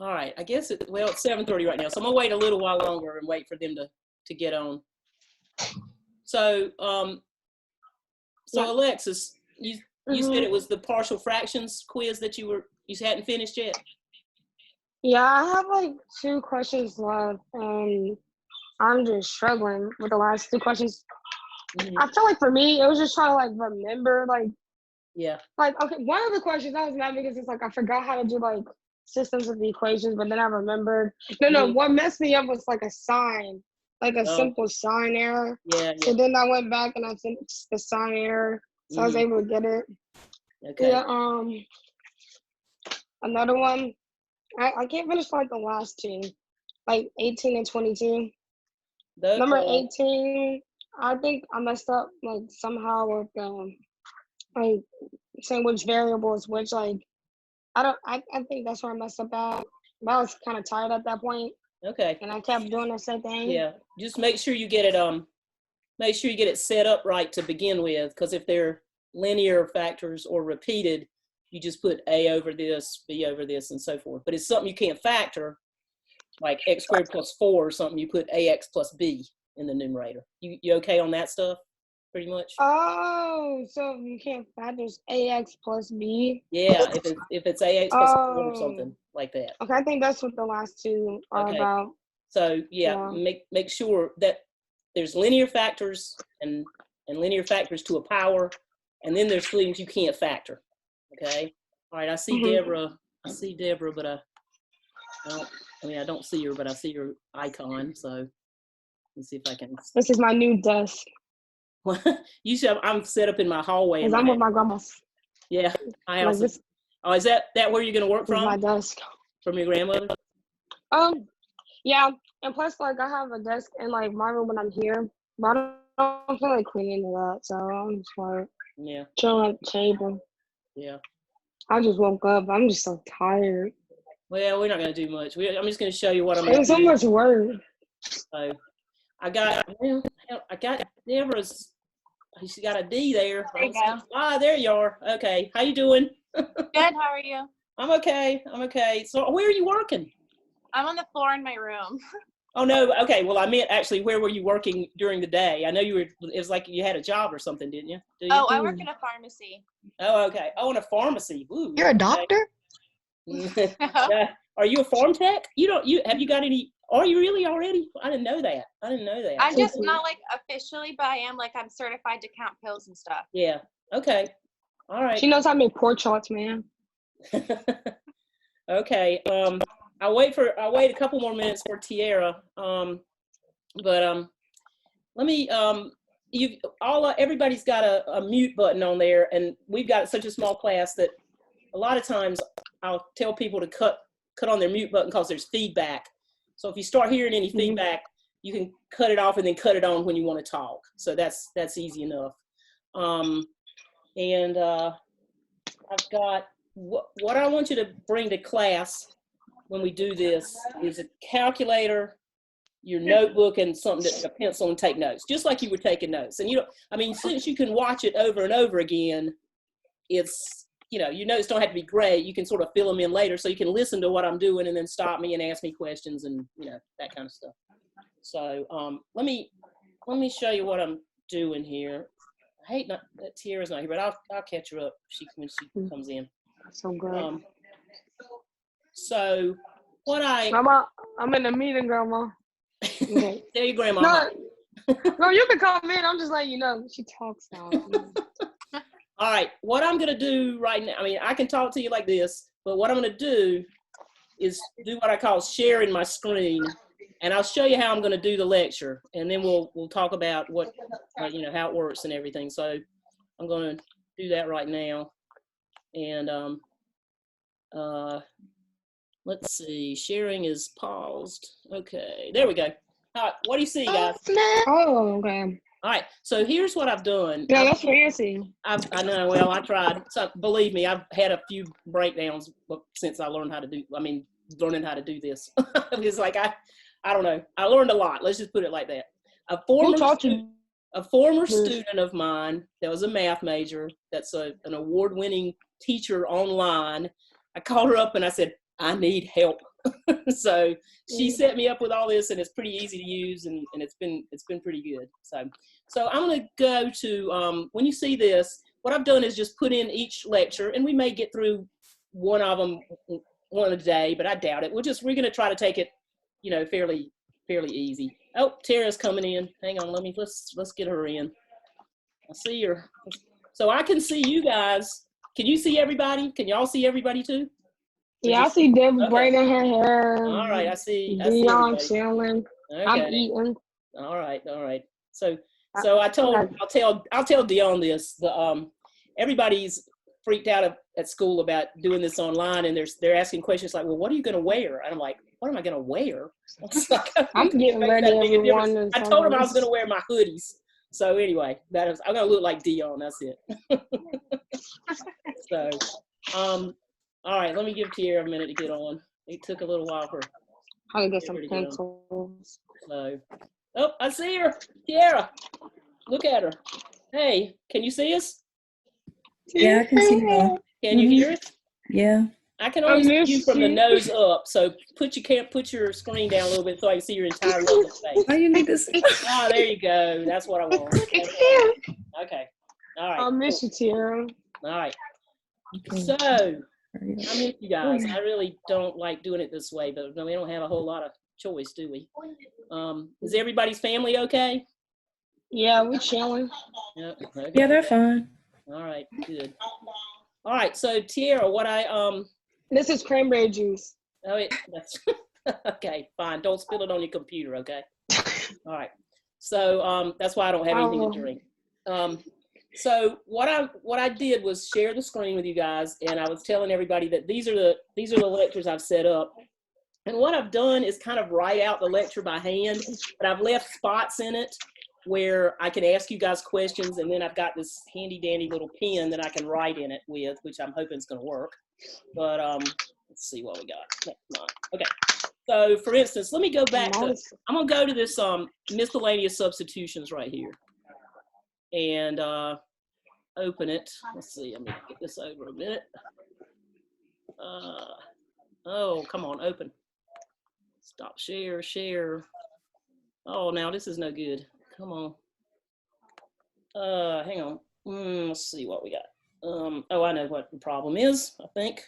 All right, I guess well, it's 7:30 right now, so I'm gonna wait a little while longer and wait for them to get on. So, Yeah. Alexis, you said Mhm. it was the partial fractions quiz that you hadn't finished yet? Yeah, I have like 2 questions left, and I'm just struggling with the last 2 questions. Mhm. I feel like for me, it was just trying to like remember, Yeah. okay, one of the questions I was mad because it's like I forgot how to do like systems of the equations, but then I remembered. No, Mhm. what messed me up was like a sign, like a Oh, simple sign error. yeah, So yeah. then I went back and I fixed the sign error, so I was Mhm. able to get it. Okay. Yeah. Another one. I can't finish like the last two, like 18 and 22. Number 18, I think I messed up like somehow with like saying which variable is which. Like I think that's where I messed up at. But I was kind of tired at that point, Okay. and I kept doing the same thing. Yeah. Just make sure you get it set up right to begin with, because if they're linear factors or repeated, you just put a over this, b over this, and so forth. But it's something you can't factor, like x squared plus 4 or something, you put ax plus b in the numerator. You okay on that stuff, pretty much? Oh, so you can't factor ax plus b. Yeah, if it's ax plus 4 or Oh, something like that. okay. I think that's what the last two are Okay. about. So yeah, Yeah. make sure that there's linear factors and linear factors to a power, and then there's things you can't factor. Okay. All right. I see Deborah. But I don't see her, but I see her icon. So let's see if I can. This is my new desk. You said I'm set up in my hallway. Cause I'm with my grandma's. Yeah, my Like house. this Oh, is that where you're gonna work is from? my desk. From your grandmother? Yeah, and plus like I have a desk in like my room when I'm here, but I don't feel like cleaning that, so I'm just like Yeah. chilling at the table. Yeah. I just woke up. I'm just so tired. Well, we're not gonna do much. I'm just gonna show you what I'm gonna There's so do. much work. So I got Deborah's. She got a D there. There you go. Ah, there you are. Okay, how you doing? Good. How are you? I'm okay. So where are you working? I'm on the floor in my room. Oh no. Okay. Well, I meant actually, where were you working during the day? I know you were. It was like you had a job or something, didn't you? Do you? Oh, I work in a pharmacy. Oh, okay. Oh, in a pharmacy. Ooh, You're a doctor? Okay. Are you a farm tech? Have you got any? Are you really already? I didn't know that. I'm just not like officially, but I am like I'm certified to count pills and stuff. Yeah. Okay. All right. She knows how to make pork chops, man. Okay. I'll wait a couple more minutes for Tiara. But let me everybody's got a mute button on there, and we've got such a small class that a lot of times I'll tell people to cut on their mute button because there's feedback. So if you start hearing any feedback, you can cut it off and then cut it on when you want to talk. So that's easy enough. And I've got what I want you to bring to class when we do this is a calculator, your notebook, and a pencil, and take notes, just like you were taking notes. And since you can watch it over and over again, it's, your notes don't have to be great. You can sort of fill them in later, so you can listen to what I'm doing and then stop me and ask me questions and, that kind of stuff. So let me show you what I'm doing here. I hate that Tiara's not here, but I'll catch her up when she comes in. So good. So what Grandma, I'm in a meeting, Grandma. Okay. Tell your grandma. No, you can come in. I'm just letting you know. She talks now. All right. What I'm going to do right now, I can talk to you like this, but what I'm going to do is do what I call sharing my screen, and I'll show you how I'm going to do the lecture, and then we'll talk about what, how it works and everything. So I'm going to do that right now. And let's see, sharing is paused. Okay, there we go. All right, what do you see, guys? Oh, okay. All right, so here's what I've done. Yeah, that's fancy. I know, well, I tried. So believe me, I've had a few breakdowns since I learned how to do, learning how to do this. It's like, I don't know. I learned a lot. Let's just put it like that. A former student of mine that was a math major, that's an award-winning teacher online, I called her up and I said, I need help. So she set me up with all this, and it's pretty easy to use, and it's been pretty good. So I'm going to go to, when you see this, what I've done is just put in each lecture, and we may get through one of them one a day, but I doubt it. We're going to try to take it, fairly easy. Oh, Tara's coming in. Hang on, let's get her in. I see her. So I can see you guys. Can you see everybody? Can y'all see everybody too? Yeah, I see Deborah braiding her hair. All right, I see. Dion chilling. Okay. I'm eating. All right. So I'll tell Dion this. Everybody's freaked out at school about doing this online, and they're asking questions like, well, what are you going to wear? And I'm like, what am I going to wear? I'm getting ready. I told him I was going to wear my hoodies. So anyway, I'm going to look like Dion. That's it. So, all right, let me give Tiara a minute to get on. It took a little while for I'll get some pencils. So, oh, I see her. Tiara, look at her. Hey, can you see us? Yeah, I can see you. Can you hear us? Yeah. I can only see you from the nose up, so put your screen down a little bit so I can see your entire lovely face. Oh, you need to see. Oh, there you go. That's what I want. Okay. All right. I miss you, Tiara. All right. So, I miss you guys. I really don't like doing it this way, but we don't have a whole lot of choice, do we? Is everybody's family okay? Yeah, we're chilling. Yep. Okay. Yeah, they're fine. All right, good. All right, so Tiara, This is cranberry juice. Oh, that's okay. Fine. Don't spill it on your computer, okay? All right. So that's why I don't have anything to drink. So what I did was share the screen with you guys, and I was telling everybody that these are the lectures I've set up. And what I've done is kind of write out the lecture by hand, but I've left spots in it where I can ask you guys questions, and then I've got this handy dandy little pen that I can write in it with, which I'm hoping is going to work. But let's see what we got. Okay. So for instance, let me go back to, I'm going to go to this miscellaneous substitutions right here and open it. Let's see, I'm going to get this over a minute. Oh, come on, open. Stop share. Oh, now this is no good. Come on. Hang on. Let's see what we got. Oh, I know what the problem is, I think.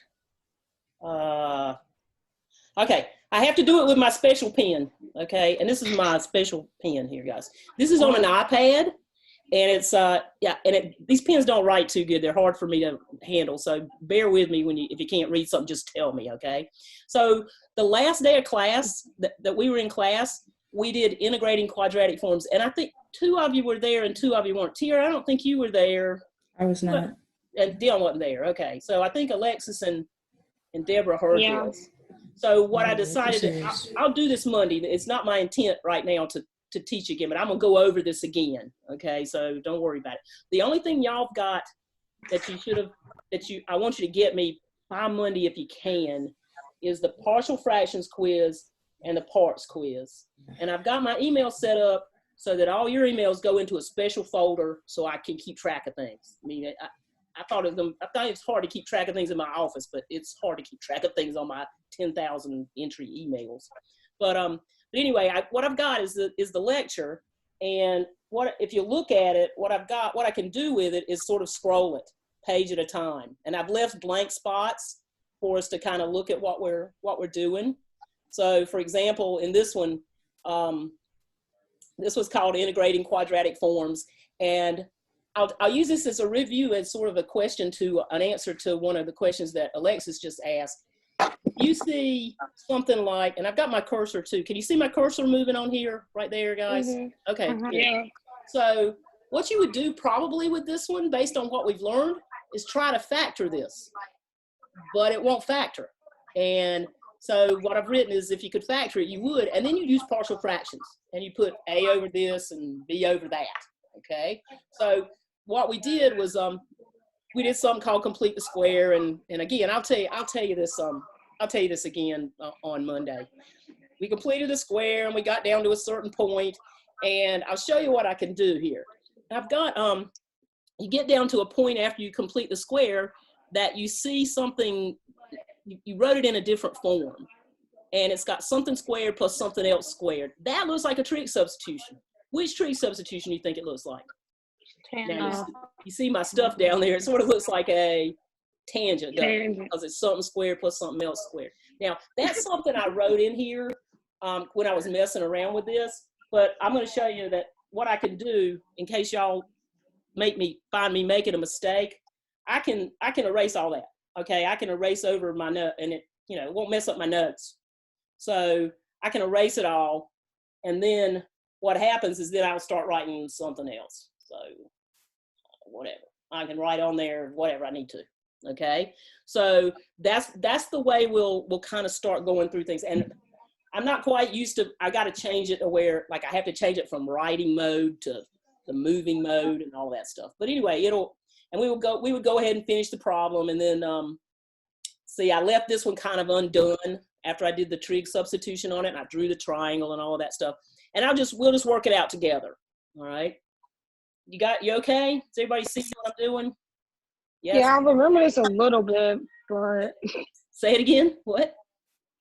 Okay, I have to do it with my special pen, okay? And this is my special pen here, guys. This is on an iPad, and it's, these pens don't write too good. They're hard for me to handle, so bear with me if you can't read something, just tell me, okay? So the last day of class, that we were in class, we did integrating quadratic forms, and I think 2 of you were there and 2 of you weren't. Tiara, I don't think you were there. I was not. And Dion wasn't there. Okay, so I think Alexis and Deborah heard this. So what I decided, I'll do this Monday. It's not my intent right now to teach again, but I'm gonna go over this again. Okay, so don't worry about it. The only thing y'all got that I want you to get me by Monday if you can, is the partial fractions quiz and the parts quiz. And I've got my email set up so that all your emails go into a special folder so I can keep track of things. I mean, I thought it's hard to keep track of things in my office, but it's hard to keep track of things on my 10,000 entry emails. But anyway, what I've got is the lecture, and if you look at it, what I can do with it is sort of scroll it page at a time, and I've left blank spots for us to kind of look at what we're doing. So, for example, in this one, this was called integrating quadratic forms, and I'll use this as a review, as sort of an answer to one of the questions that Alexis just asked. You see something like, and I've got my cursor too. Can you see my cursor moving on here, right there, guys? Mm-hmm. Okay. Yeah. So what you would do probably with this one, based on what we've learned, is try to factor this, but it won't factor. And so what I've written is, if you could factor it, you would, and then you use partial fractions, and you put A over this and B over that. Okay. So what we did was we did something called complete the square, and again I'll tell you this again on Monday. We completed the square and we got down to a certain point, and I'll show you what I can do here. I've got you get down to a point after you complete the square that you see something, you wrote it in a different form, and it's got something squared plus something else squared. That looks like a trig substitution. Which trig substitution do you think it looks like? Now you see my stuff down there. It sort of looks like a tangent, because it's something squared plus something else squared. Now, that's something I wrote in here when I was messing around with this, but I'm going to show you that what I can do in case y'all find me making a mistake. I can erase all that. Okay, I can erase over my note, and it won't mess up my notes. So I can erase it all, and then what happens is then I'll start writing something else. So whatever, I can write on there whatever I need to. Okay, so that's the way we'll kind of start going through things. And I'm not quite used to, I got to change it to where like I have to change it from writing mode to the moving mode and all that stuff. But anyway, we would go ahead and finish the problem. And then see, I left this one kind of undone after I did the trig substitution on it, and I drew the triangle and all of that stuff. And we'll just work it out together. All right. You okay? Does everybody see what I'm doing? Yes? Yeah, I remember this a little bit, but Say it again. What?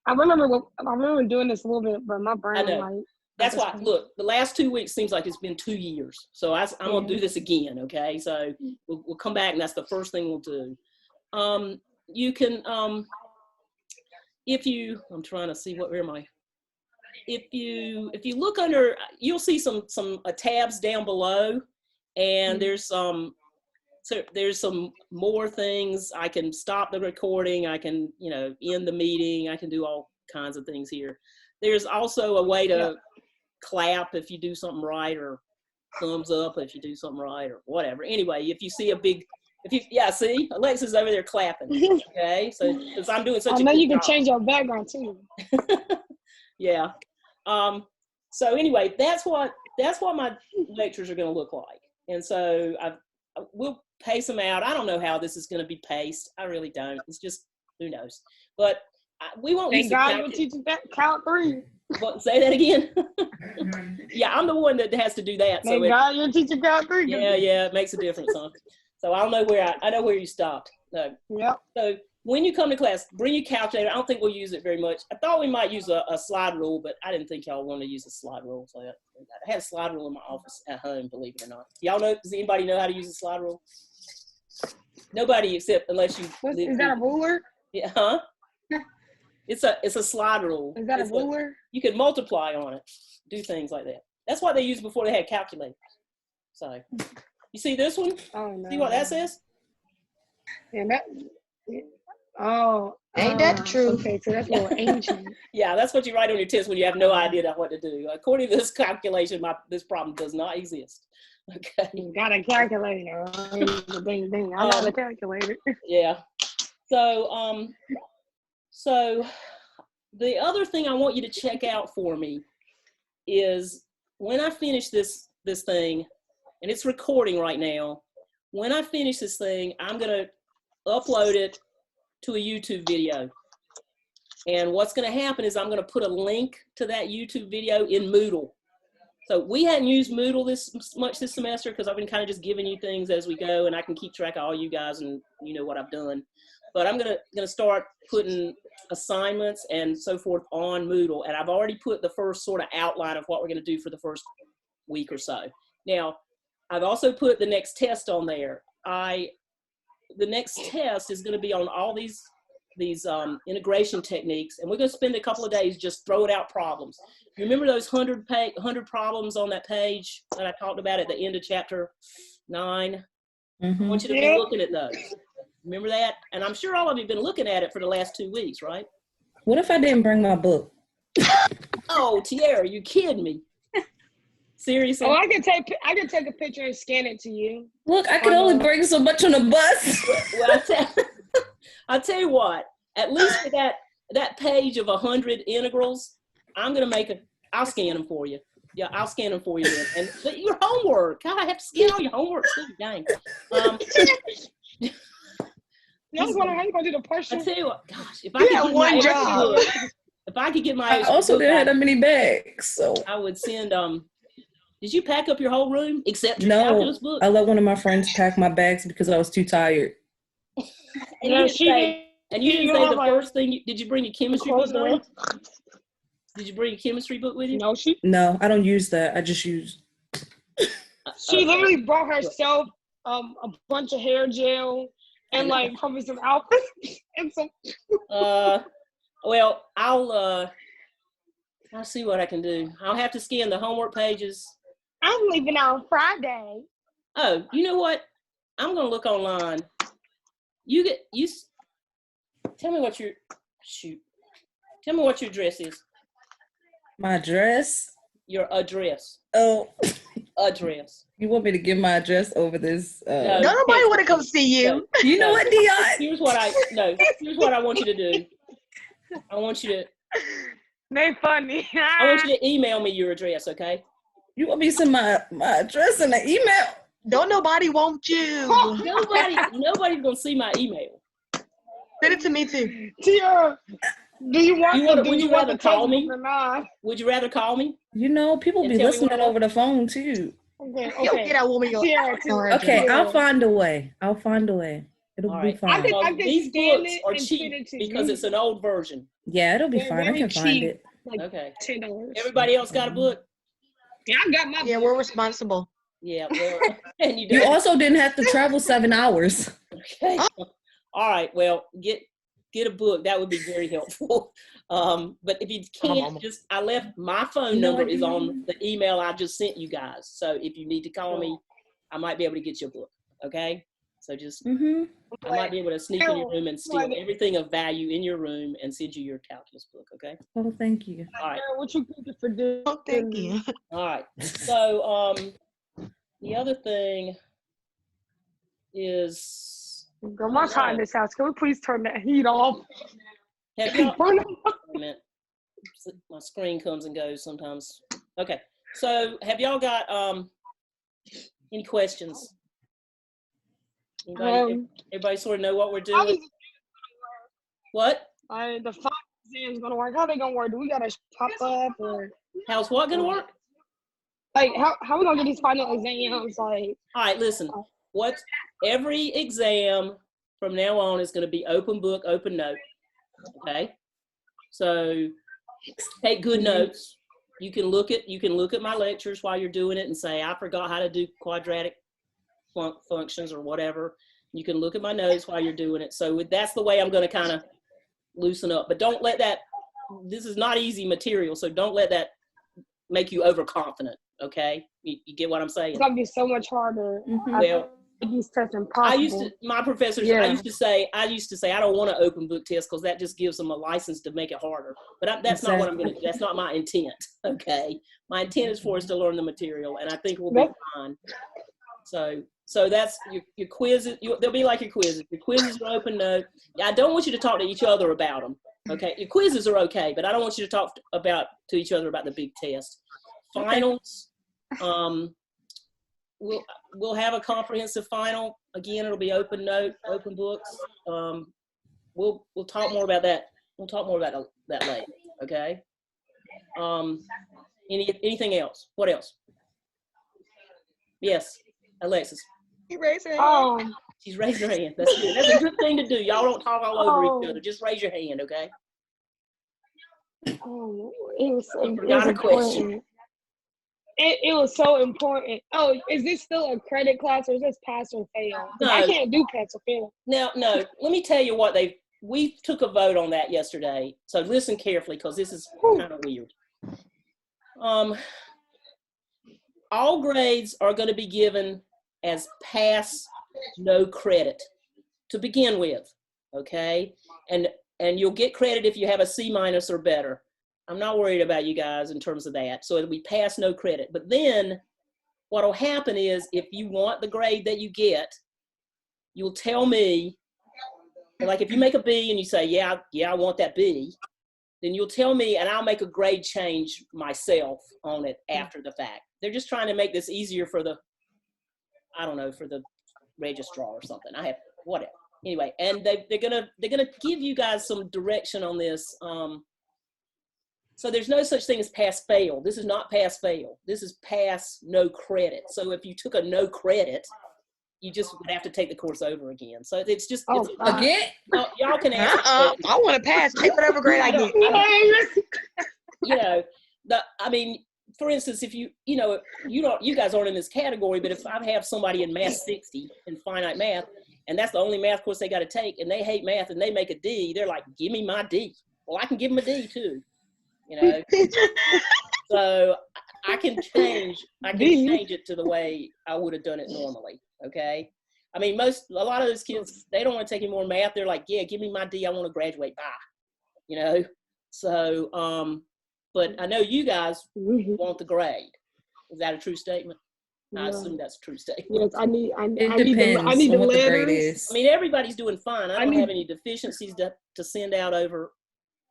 I remember doing this a little bit, but my brain, I know. like, That's why, look, the last 2 weeks seems like it's been 2 years. So I'm going to do this again, okay? So we'll come back, and that's the first thing we'll do. You can, I'm trying to see where am I? If you look under, you'll see some tabs down below, and there's some more things. I can stop the recording. I can, end the meeting. I can do all kinds of things here. There's also a way to clap if you do something right, or thumbs up if you do something right, or whatever. Anyway, if you see see, Alexa's over there clapping. Okay, so because I'm doing such a good job. I know you can change your background too. Yeah. So anyway, that's what my lectures are going to look like. And so we'll pace them out. I don't know how this is going to be paced. I really don't. It's just, who knows? But we won't use Thank God you're teaching that count 3. What, say that again? Yeah, I'm the one that has to do that. Thank God you're teaching count 3. Yeah, it makes a difference, huh? So I know where you stopped. No. Yep. So when you come to class, bring your calculator. I don't think we'll use it very much. I thought we might use a slide rule, but I didn't think y'all wanted to use a slide rule. So I had a slide rule in my office at home, believe it or not. Y'all know? Does anybody know how to use a slide rule? Nobody except unless you. Is that a ruler? Yeah, huh? It's a slide rule. Is that a ruler? You can multiply on it, do things like that. That's what they used before they had calculators. So, you see this one? Oh, no. See what that says? Yeah, ain't that the truth? Okay, so that's more ancient. Yeah, that's what you write on your test when you have no idea what to do. According to this calculation, this problem does not exist. Okay. You got a calculator. Ding, ding. I got a calculator. Yeah. So, so the other thing I want you to check out for me is when I finish this thing, and it's recording right now. When I finish this thing, I'm gonna upload it to a YouTube video. And what's gonna happen is I'm gonna put a link to that YouTube video in Moodle. So we hadn't used Moodle this much this semester because I've been kind of just giving you things as we go, and I can keep track of all you guys and you know what I've done. But I'm gonna start putting assignments and so forth on Moodle, and I've already put the first sort of outline of what we're gonna do for the first week or so. Now, I've also put the next test on there. The next test is gonna be on all these integration techniques, and we're going to spend a couple of days just throwing out problems. You remember those 100 problems on that page that I talked about at the end of chapter 9? Mm-hmm. I want you to be looking at those. Remember that? And I'm sure all of you have been looking at it for the last 2 weeks, right? What if I didn't bring my book? Oh, Tiara, you kidding me? Seriously? Oh, I can take a picture and scan it to you. Look, I can only bring so much on the bus. Well, I'll tell you what, at least for that page of 100 integrals, I'll scan them for you. Yeah, I'll scan them for you then. And your homework, God, I have to scan all your homework too, dang. I was wondering how you gonna do the partial. I tell you what, gosh, if I could get my I also didn't have that many bags, so I would send did you pack up your whole room except your no, calculus book? I let one of my friends pack my bags because I was too tired. And you didn't say the first thing. Did you bring your chemistry book? Did you bring a chemistry book with you? No, No, I don't use that. I just use. she literally brought herself a bunch of hair gel and like probably some outfits and some. Well, I'll see what I can do. I'll have to scan the homework pages. I'm leaving on Friday. Oh, you know what? I'm gonna look online. Tell me what your Tell me what your address is. My address? Your address. Oh. Address. You want me to give my address over this? No. Don't nobody want to come see you. No. You know what, Dion? Here's what I want you to do. I want you to They funny. I want you to email me your address, okay? You want me to send my address in the email? Don't nobody want you. Nobody's gonna see my email. Send it to me too. Tia, do you want Would you rather call me? or not? Would you rather call me? You know, people And be tell me listening what- over the phone too. Okay, Yo, okay. get that woman your Tia, Okay, Yeah. I'll find a way. It'll All be right. fine. I can These scan books it are and cheap send it to because you. it's an old version. Yeah, it'll be They're fine. I very can find cheap. it. Like Okay. $10. Everybody else got a book? Yeah, I got my. Yeah, we're responsible. Yeah, well, and you You do. also didn't have to travel 7 hours. Okay. All right. Well, get a book. That would be very helpful. But if you can't, I left my phone No, number I is on didn't. the email I just sent you guys. So if you need to call me, I might be able to get you a book. Okay. So just Mm-hmm. I might be able to sneak in your room and steal everything of value in your room and send you your calculus book. Okay. Oh, thank you. All right. What you cooking for dinner? Oh, thank you. All right. So the other thing is Girl, my hot in this house. Can we please turn that heat off? have y'all Burn it. wait a minute. My screen comes and goes sometimes. Okay. So have y'all got any questions? Everybody sort of know what we're How doing? is What? the final exam's gonna work? How they gonna work? Do we gotta pop up or How's what gonna work? like how we gonna get these final exams? Like All right, listen. Every exam from now on is going to be open book, open note. Okay. So take good notes. You can look at my lectures while you're doing it and say, I forgot how to do quadratic functions or whatever. You can look at my notes while you're doing it. So that's the way I'm going to kind of loosen up. But don't let that, this is not easy material, so don't let that make you overconfident. Okay. You get what I'm saying? it's gonna be so much harder. Well, These tests impossible. my professors, Yeah. I used to say, I don't want an open book test because that just gives them a license to make it harder. But that's not what I'm going to do. That's not my intent. Okay. My intent is for us to learn the material, and I think we'll be fine. So that's your quizzes. They'll be like your quizzes. Your quizzes are open note. I don't want you to talk to each other about them. Okay. Your quizzes are okay, but I don't want you to talk to each other about the big test. Finals. We'll have a comprehensive final. Again, it'll be open note, open books. We'll talk more about that. We'll talk more about that later. Okay. Anything else? What else? Yes, Alexis. You raise your hand. She's raising her hand. That's good. That's a good thing to do. Y'all don't talk all over each other. Just raise your hand, okay? It was Forgot a question. It was so important. Oh, is this still a credit class or is this pass or fail? No. I can't do pass or fail. Now, no, let me tell you what we took a vote on that yesterday. So listen carefully because this is kind of weird. All grades are going to be given as pass, no credit to begin with, okay? And you'll get credit if you have a C- or better. I'm not worried about you guys in terms of that. So it'll be pass, no credit. But then what'll happen is if you want the grade that you get, you'll tell me, like if you make a B and you say, yeah, I want that B, then you'll tell me and I'll make a grade change myself on it after the fact. They're just trying to make this easier for the, I don't know, for the registrar or something. I have, whatever. Anyway, and they're gonna give you guys some direction on this. So there's no such thing as pass fail. This is not pass fail. This is pass no credit. So if you took a no credit, you just would have to take the course over again. So it's just Again? y'all can ask. I want to pass. Take whatever grade I get. you know, I mean, for instance, if you guys aren't in this category, but if I have somebody in Math 60 in finite math, and that's the only math course they got to take, and they hate math and they make a D, they're like, give me my D. Well, I can give them a D too, you know. So I can change it to the way I would have done it normally. Okay. I mean, a lot of those kids, they don't want to take any more math. They're like, yeah, give me my D. I want to graduate. Bye. You know? So, but I know you guys want the grade. Is that a true statement? I assume that's a true statement. Yes, I need Depends I need on the what the grade letters. is. I mean, everybody's doing fine. I don't have any deficiencies to send out over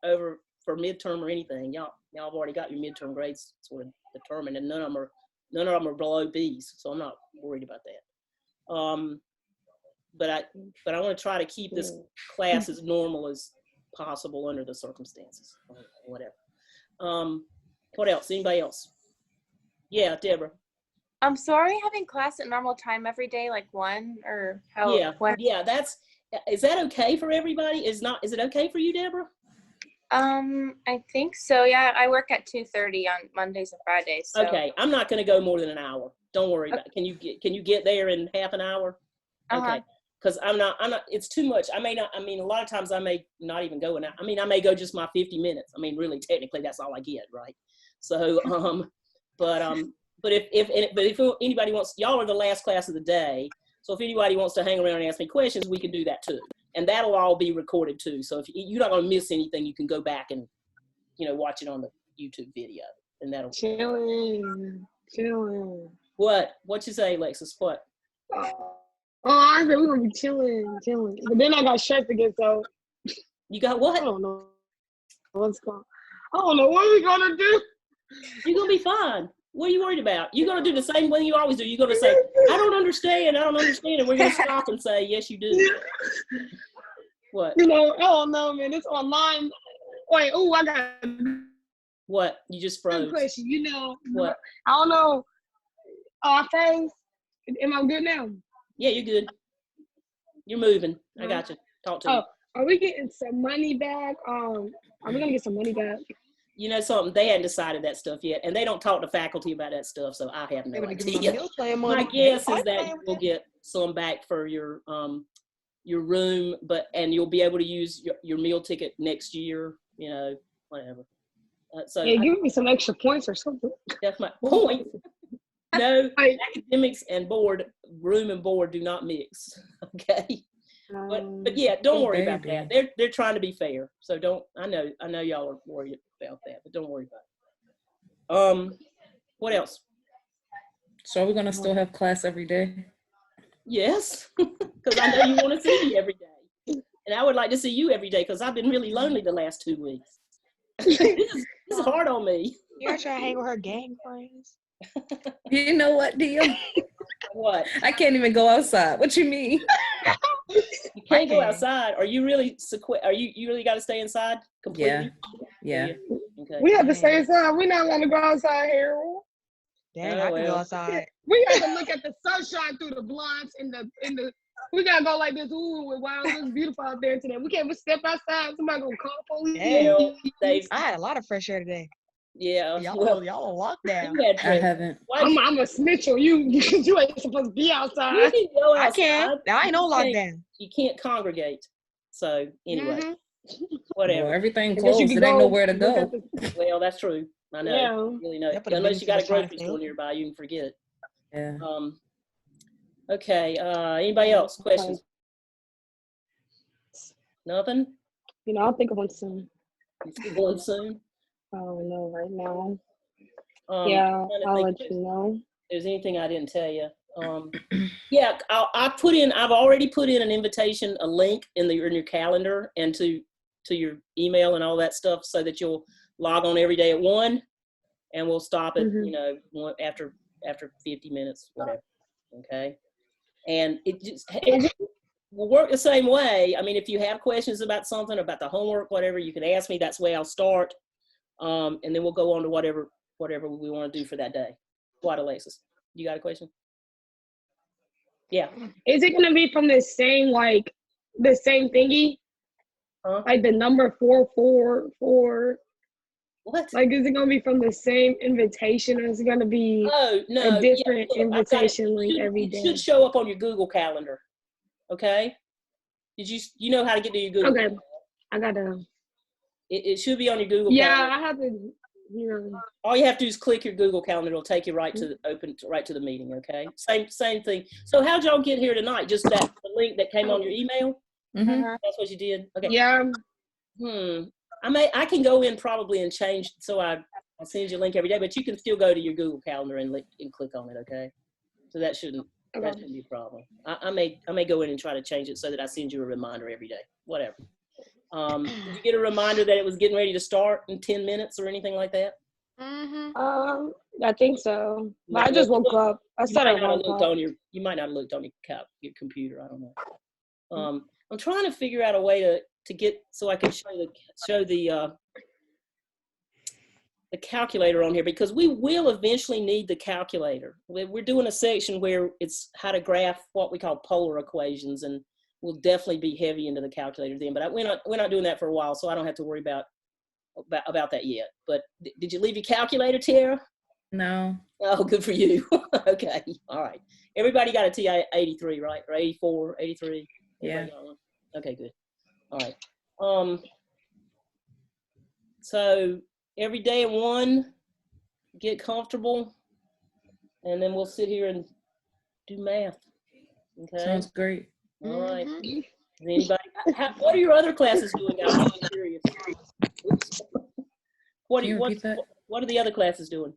for midterm or anything. Y'all have already got your midterm grades sort of determined, and none of them are below B's, so I'm not worried about that. But I want to try to keep this class as normal as possible under the circumstances, or whatever. What else? Anybody else? Yeah, Deborah. So are we having class at normal time every day, like 1 or how? Yeah, yeah. Is that okay for everybody? Is it okay for you, Deborah? I think so. Yeah, I work at 2:30 on Mondays and Fridays. So. Okay, I'm not going to go more than an hour. Don't worry about it. Can you get there in half an hour? Okay. Because I'm not, it's too much. A lot of times I may not even go I may go just my 50 minutes. I mean, really, technically, that's all I get, right? So, but if anybody wants, y'all are the last class of the day. So if anybody wants to hang around and ask me questions, we can do that too. And that'll all be recorded too. So if you're not going to miss anything, you can go back and, watch it on the YouTube video. And that'll. Chilling. What you say, Lexus? What? I said we're gonna be chilling. But then I got shut again, so you got what? I don't know what's going. I don't know what we gonna do. You're gonna be fine. What are you worried about? You're gonna do the same thing you always do. You're gonna say, I don't understand, and we're gonna stop and say, yes, you do. What? I don't know, man. It's online. Wait, I got what? You just froze. question. What? I don't know. I froze. Am I good now? Yeah, you're good. You're moving. I got you. Talk to me. Are we getting some money back? Are we gonna get some money back? You know something? They hadn't decided that stuff yet, and they don't talk to faculty about that stuff, so I have no idea. My guess is that we'll get some back for your room, and you'll be able to use your meal ticket next year. Whatever. Give me some extra points or something. That's my point. No, academics and room and board do not mix. Okay. But yeah, don't worry about that. They're trying to be fair. So I know y'all are worried about that, but don't worry about it. What else? So are we gonna still have class every day? Yes, because I know you want to see me every day. And I would like to see you every day because I've been really lonely the last 2 weeks. This is hard on me. You're trying to hang with her gang friends. You know what, Dio? What? I can't even go outside. What you mean? You can't go outside. Are you really you really got to stay inside completely? Yeah. Okay. We have to stay inside. We're not gonna go outside here. Dang, I can go outside. We have to look at the sunshine through the blinds in the. We gotta go like this. Ooh, wow, it looks beautiful out there today. We can't even step outside. Somebody gonna call police. I had a lot of fresh air today. Yeah. Y'all on lockdown. I haven't. I'm a snitch on you because you ain't supposed to be outside. You can go outside. I can't. I ain't no lockdown. You can't congregate. So anyway, whatever. Well, everything closed. It ain't nowhere to go. Well, that's true. I know. Yeah. Really know. Unless you got a grocery store nearby, you can forget it. Yeah. Okay. Anybody else? Questions? Nothing? I'll think of one soon. You going soon? Oh no, right now. I'll let you know. If there's anything I didn't tell you. Yeah, I've already put in an invitation, a link in your calendar and to your email and all that stuff so that you'll log on every day at 1 and we'll stop it, after 50 minutes, whatever. Okay. And it will work the same way. I mean, if you have questions about something, about the homework, whatever, you can ask me. That's the way I'll start. And then we'll go on to whatever we want to do for that day. What, Alexis? You got a question? Yeah. Is it gonna be from the same thingy? Huh? Like the number 444? What? Like, is it gonna be from the same invitation, or is it gonna be Oh, no. a different look, I've got it. invitation link every It day? should show up on your Google Calendar. Okay? Did you know how to get to your Google Okay, Calendar? I gotta. It should be on your Google Yeah, Calendar. I have to. You know. All you have to do is click your Google Calendar. It'll take you right to the meeting. Okay. Same thing. So how'd y'all get here tonight? Just the link that came on your email? Mm-hmm. That's what you did? Okay. Yeah. I can go in probably and change. So I send you a link every day, but you can still go to your Google Calendar and click on it. Okay. So that shouldn't be a problem. I may go in and try to change it so that I send you a reminder every day. Whatever. Did you get a reminder that it was getting ready to start in 10 minutes or anything like that? I think so. But I just woke up. You might not have looked on your computer. I don't know. I'm trying to figure out a way to get so I can show the calculator on here, because we will eventually need the calculator. We're doing a section where it's how to graph what we call polar equations, and we'll definitely be heavy into the calculator then. But we're not doing that for a while, so I don't have to worry about that yet. But did you leave your calculator, Tara? No. Oh, good for you. Okay. All right. Everybody got a TI-83, right? Or 84, 83? Yeah. Okay, good. All right. So every day at 1, get comfortable, and then we'll sit here and do math. Okay. Sounds great. All right. Anybody? What are your other classes doing, guys? I'm curious. What are the other classes doing?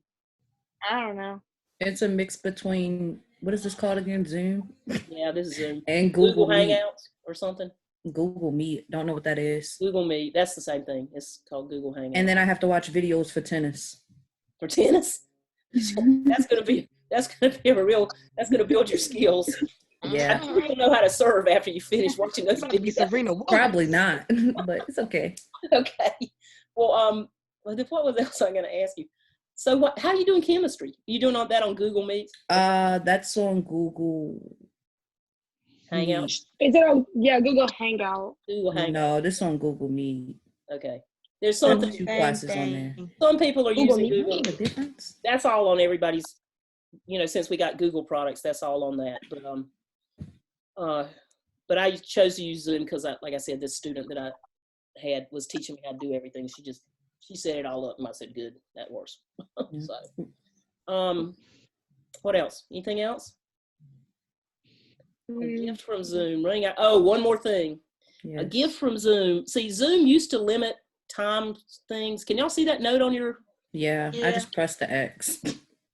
I don't know. It's a mix between, what is this called again? Zoom? Yeah, this is Zoom. And Google Meet. Hangouts or something? Google Meet. Don't know what that is. Google Meet. That's the same thing. It's called Google Hangouts. And then I have to watch videos for tennis. For tennis? That's gonna be build your skills. Yeah. You don't know how to serve after you finish watching those videos. Probably not, but it's okay. Okay. Well, what was else I'm gonna ask you? So how are you doing chemistry? Are you doing all that on Google Meet? That's on Google Hangout. Is it on Google Hangout? Google Hangout. No, this on Google Meet. Okay. There's something. 2 classes on there. Some people are using Google. The difference? That's all on everybody's. Since we got Google products, that's all on that. But I chose to use Zoom because, like I said, this student that I had was teaching me how to do everything. She set it all up, and I said, "Good, that works." So, what else? Anything else? A gift from Zoom. Ring out. Oh, one more thing. Yes. A gift from Zoom. See, Zoom used to limit time things. Can y'all see that note on your? Yeah. I just pressed the X.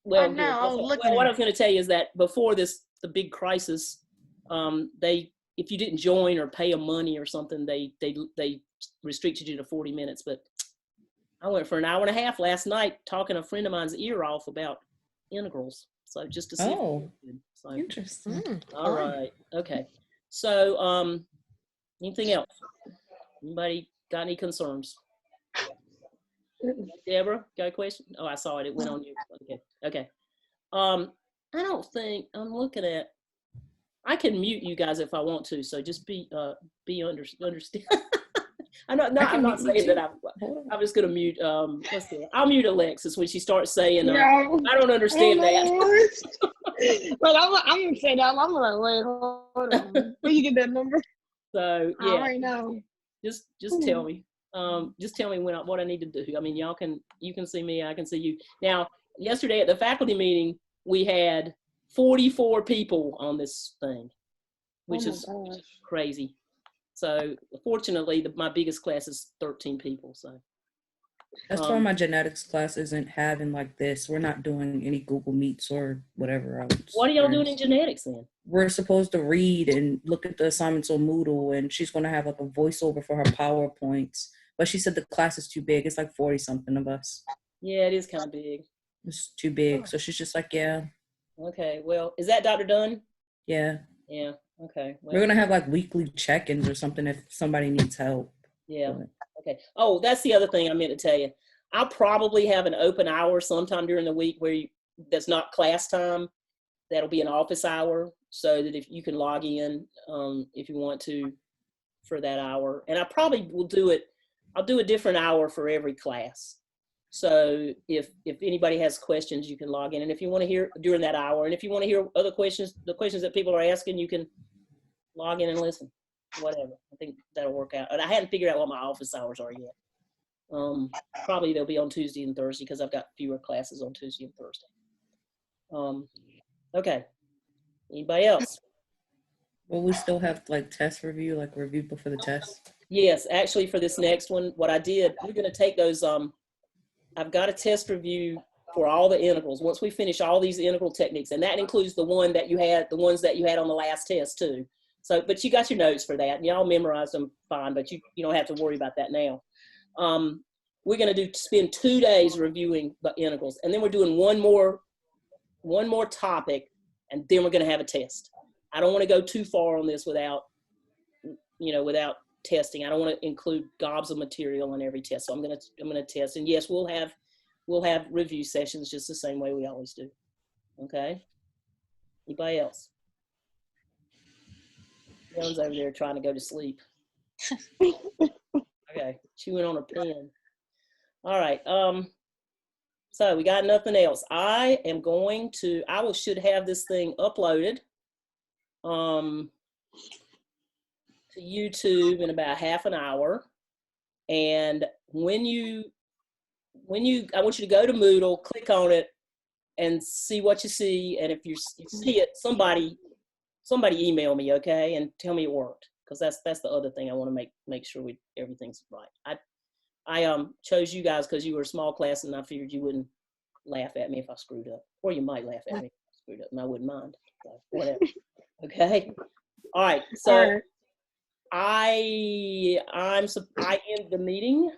Well, what I was going to tell you is that before the big crisis, if you didn't join or pay them money or something, they restricted you to 40 minutes. But I went for an hour and a half last night talking a friend of mine's ear off about integrals. So just to see. Oh, so, interesting. All right. Okay. So, anything else? Anybody got any concerns? Deborah, got a question? Oh, I saw it. It went on you. Okay. I don't think I'm looking at. I can mute you guys if I want to. So just be understand. I'm not saying that I'm just gonna mute. I'll mute Alexis when she starts saying. I don't understand that. But I'm gonna say that. I'm like, wait, hold on. Where you get that number? So yeah. I already know. Just tell me. Just tell me what I need to do. I mean, you can see me. I can see you. Now, yesterday at the faculty meeting, we had 44 people on this thing, which is crazy. So fortunately, my biggest class is 13 people. So that's why my genetics class isn't having like this. We're not doing any Google Meets or whatever else. What are y'all doing in genetics then? We're supposed to read and look at the assignments on Moodle, and she's going to have like a voiceover for her PowerPoints. But she said the class is too big. It's like 40 something of us. Yeah, it is kind of big. It's too big. So she's just like, yeah. Okay. Well, is that Dr. Dunn? Yeah. Yeah. Okay. Well, we're going to have like weekly check-ins or something if somebody needs help. Yeah. Okay. Oh, that's the other thing I meant to tell you. I'll probably have an open hour sometime during the week where that's not class time. That'll be an office hour so that if you can log in if you want to for that hour. And I probably will do it. I'll do a different hour for every class. So if anybody has questions, you can log in. And if you want to hear during that hour, and if you want to hear other questions, the questions that people are asking, you can log in and listen. Whatever. I think that'll work out. And I hadn't figured out what my office hours are yet. Probably they'll be on Tuesday and Thursday because I've got fewer classes on Tuesday and Thursday. Okay. Anybody else? Will we still have like test review, like review before the test? Yes, actually for this next one, what I did, we're going to take those, I've got a test review for all the integrals. Once we finish all these integral techniques, and that includes the ones that you had on the last test too. So, but you got your notes for that, and y'all memorized them fine, but you don't have to worry about that now. We're going to spend 2 days reviewing the integrals, and then we're doing one more topic, and then we're going to have a test. I don't want to go too far on this without testing. I don't want to include gobs of material in every test. So I'm going to test, and yes, we'll have review sessions just the same way we always do. Okay. Anybody else? Joan's over there trying to go to sleep. Okay, chewing on a pen. All right. So we got nothing else. I should have this thing uploaded to YouTube in about half an hour. And I want you to go to Moodle, click on it, and see what you see. And if you see it, somebody email me, okay, and tell me it worked, because that's the other thing I want to make sure everything's right. I chose you guys because you were a small class, and I figured you wouldn't laugh at me if I screwed up, or you might laugh at me if I screwed up, and I wouldn't mind. So, whatever. Okay. All right. So I end the meeting.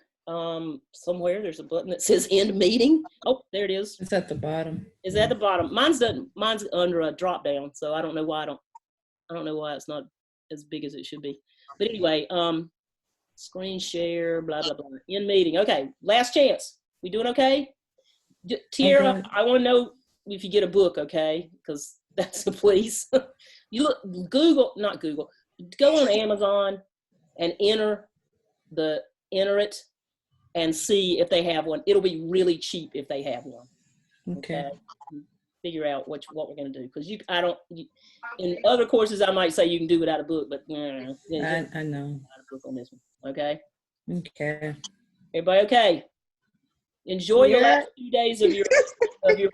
Somewhere there's a button that says end meeting. Oh, there it is. It's at the bottom. Is at the bottom. Mine's under a drop down, so I don't know why it's not as big as it should be. But anyway, screen share, blah blah blah. End meeting. Okay, last chance. We doing okay? Tiara, Okay. I want to know if you get a book, okay? Because that's the please. You look, go on Amazon and enter it and see if they have one. It'll be really cheap if they have one. Okay. Figure out what we're going to do, because in other courses I might say you can do without a book, but I know. without a book on this one. Okay. Okay. Everybody okay? Enjoy the last 2 days of your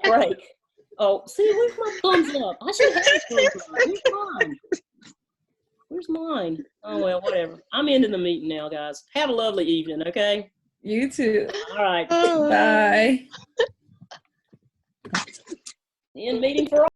break. Oh, see, where's my thumbs up? I should have a thumbs up. Where's mine? Oh, well, whatever. I'm ending the meeting now, guys. Have a lovely evening, okay? You too. All right. Bye. End meeting for all.